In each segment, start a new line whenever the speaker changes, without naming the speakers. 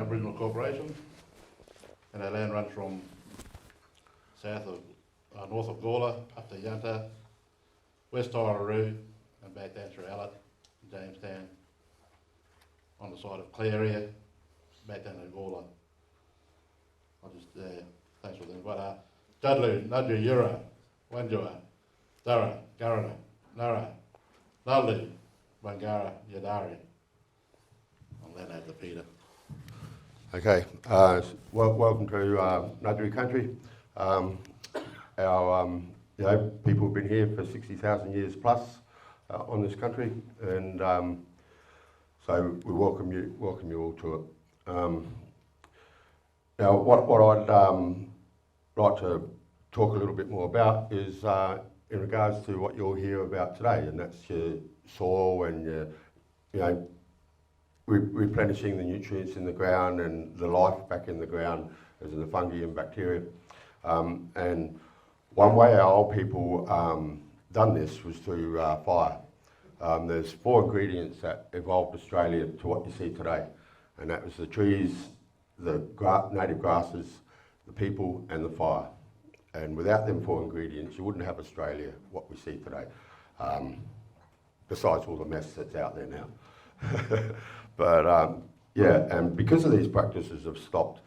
Aboriginal corporation, and our land runs from north of Gawler up to Yunta, west Tyararoo, and back down through Allett, Jamestown, on the side of Clare area, back down to Gawler. I'll just, thanks for them. But Judlu, Nudju, Yura, Wanjua, Dara, Garana, Nara, Nallu, Bangara, Yadari. I'll hand over to Peter.
Okay, welcome to Nudju country. Our people have been here for 60,000 years plus on this country, and so we welcome you all to it. Now, what I'd like to talk a little bit more about is in regards to what you'll hear about today, and that's your soil and your, replenishing the nutrients in the ground and the life back in the ground, as in the fungi and bacteria. And one way our old people done this was through fire. There's 4 ingredients that evolved Australia to what you see today, and that was the trees, the native grasses, the people, and the fire. And without them 4 ingredients, you wouldn't have Australia, what we see today, besides all the mess that's out there now. But yeah, and because of these practices have stopped,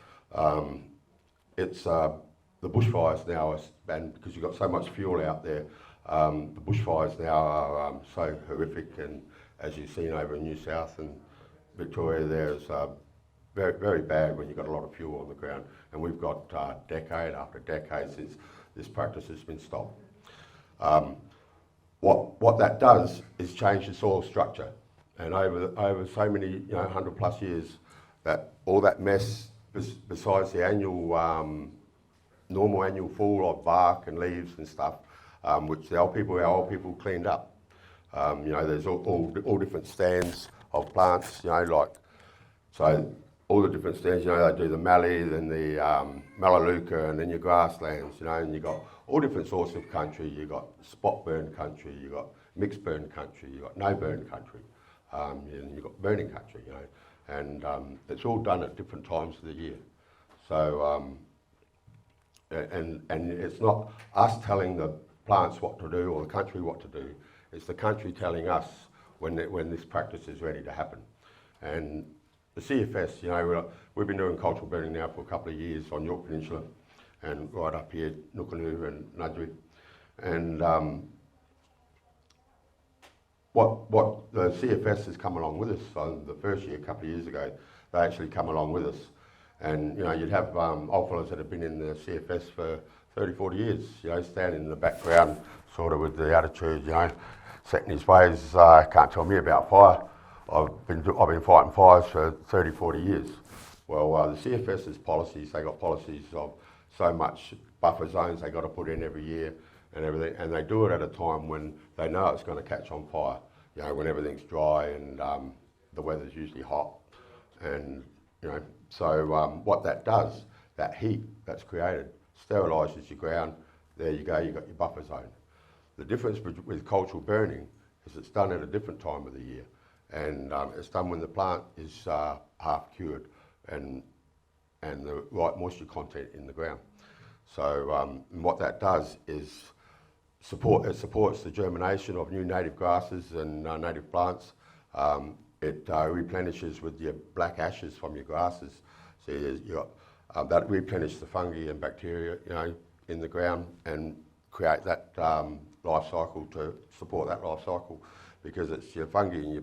it's the bushfires now, and because you've got so much fuel out there, the bushfires now are so horrific, and as you've seen over in New South and Victoria, there's very, very bad when you've got a lot of fuel on the ground, and we've got decade after decade since this practice has been stopped. What that does is change the soil structure, and over so many 100+ years, that all that mess, besides the annual normal annual fall of bark and leaves and stuff, which our old people cleaned up. There's all different stands of plants, so all the different stands, they do the mallee, then the melaleuca, and then your grasslands, and you've got all different sorts of country. You've got spot burn country, you've got mixed burn country, you've got no burn country, and you've got burning country, and it's all done at different times of the year. So, and it's not us telling the plants what to do or the country what to do, it's the country telling us when this practice is ready to happen. And the CFS, we've been doing cultural burning now for a couple of years on York Peninsula and right up here, Nukunoo and Nudju. And what the CFS has come along with us, so the first year, a couple of years ago, they actually come along with us. And you'd have old fellas that have been in the CFS for 30, 40 years, standing in the background, sort of with the attitude, set in his ways, can't tell me about fire. I've been fighting fires for 30, 40 years. Well, the CFS's policies, they got policies of so much buffer zones they got to put in every year and everything, and they do it at a time when they know it's going to catch on fire, when everything's dry and the weather's usually hot. And, so what that does, that heat that's created, sterilises your ground. There you go, you've got your buffer zone. The difference with cultural burning is it's done at a different time of the year, and it's done when the plant is half cured and the right moisture content in the ground. So what that does is supports the germination of new native grasses and native plants. It replenishes with your black ashes from your grasses. So you got that replenish the fungi and bacteria, in the ground, and create that life cycle to support that life cycle, because it's your fungi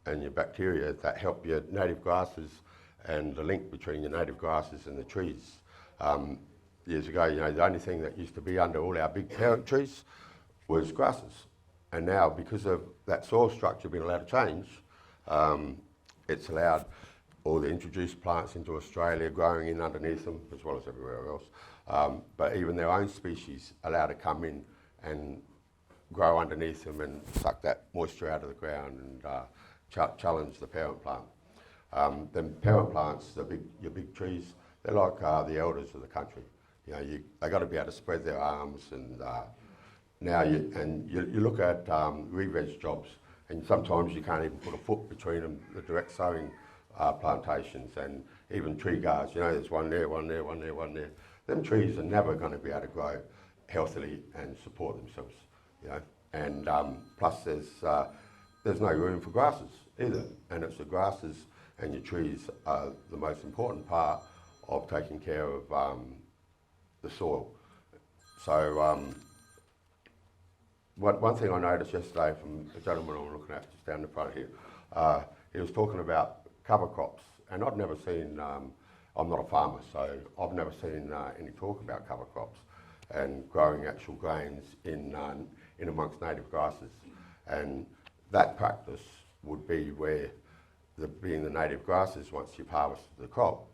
and your bacteria that help your native grasses and the link between your native grasses and the trees. Years ago, the only thing that used to be under all our big parent trees was grasses, and now because of that soil structure being allowed to change, it's allowed all the introduced plants into Australia growing in underneath them, as well as everywhere else. But even their own species allowed to come in and grow underneath them and suck that moisture out of the ground and challenge the parent plant. Then parent plants, your big trees, they're like the elders of the country. They got to be able to spread their arms, and now you look at re-veg jobs, and sometimes you can't even put a foot between them. The direct sowing plantations, and even tree guards. You know, there's one there, one there, one there, one there. Them trees are never going to be able to grow healthily and support themselves. You know, and plus there's no room for grasses either, and it's the grasses and your trees are the most important part of taking care of the soil. So one thing I noticed yesterday from a gentleman I'm looking at just down the front here, he was talking about cover crops, and I'd never seen, I'm not a farmer, so I've never seen any talk about cover crops and growing actual grains in amongst native grasses. And that practice would be where, being the native grasses, once you've harvested the crop,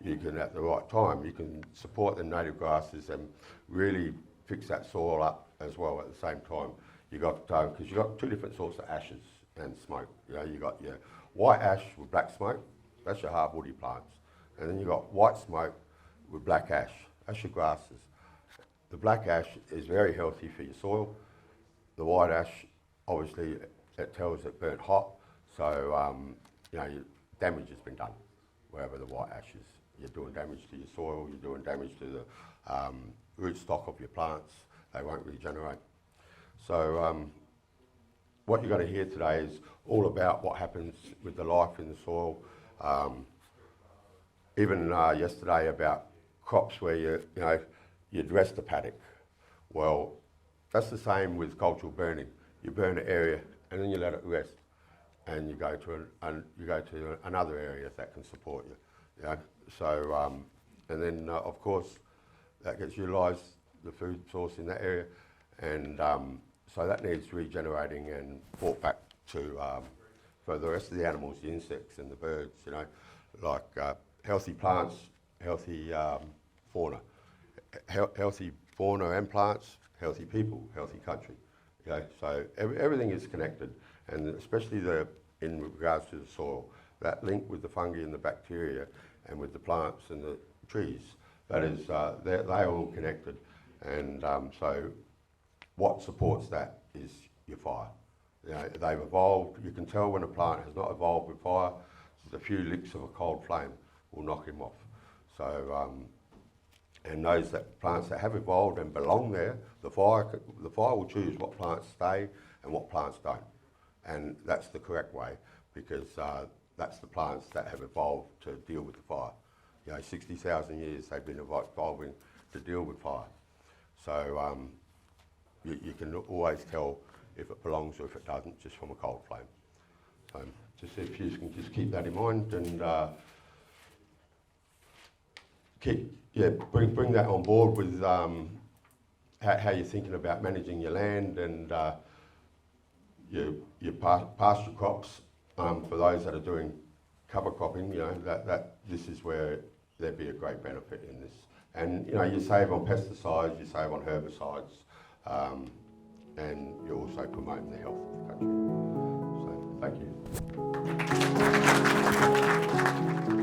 you can, at the right time, you can support the native grasses and really fix that soil up as well at the same time. You got, because you've got two different sorts of ashes and smoke. You know, you got your white ash with black smoke, that's your hardwoody plants. And then you got white smoke with black ash, that's your grasses. The black ash is very healthy for your soil. The white ash, obviously, it tells it burnt hot, so you know, damage has been done wherever the white ash is. You're doing damage to your soil, you're doing damage to the root stock of your plants, they won't regenerate. So what you're going to hear today is all about what happens with the life in the soil. Even yesterday about crops where you dress the paddock. Well, that's the same with cultural burning. You burn an area and then you let it rest, and you go to another area that can support you. You know? So and then of course that gets utilised, the food source in that area, and so that needs regenerating and brought back to for the rest of the animals, the insects and the birds. You know, like healthy plants, healthy fauna. Healthy fauna and plants, healthy people, healthy country. Okay, so everything is connected, and especially in regards to the soil, that link with the fungi and the bacteria, and with the plants and the trees, that is, they're all connected, and so what supports that is your fire. You know, they've evolved. You can tell when a plant has not evolved with fire. Just a few licks of a cold flame will knock him off. So. And those plants that have evolved and belong there, the fire will choose what plants stay and what plants don't. And that's the correct way, because that's the plants that have evolved to deal with the fire. You know, 60,000 years they've been evolving to deal with fire. So you can always tell if it belongs or if it doesn't just from a cold flame. So just if you can just keep that in mind, and bring that on board with how you're thinking about managing your land and your pasture crops. For those that are doing cover cropping, you know, that this is where there'd be a great benefit in this. And you know, you save on pesticides, you save on herbicides, and you're also promoting the health of the country. So thank you.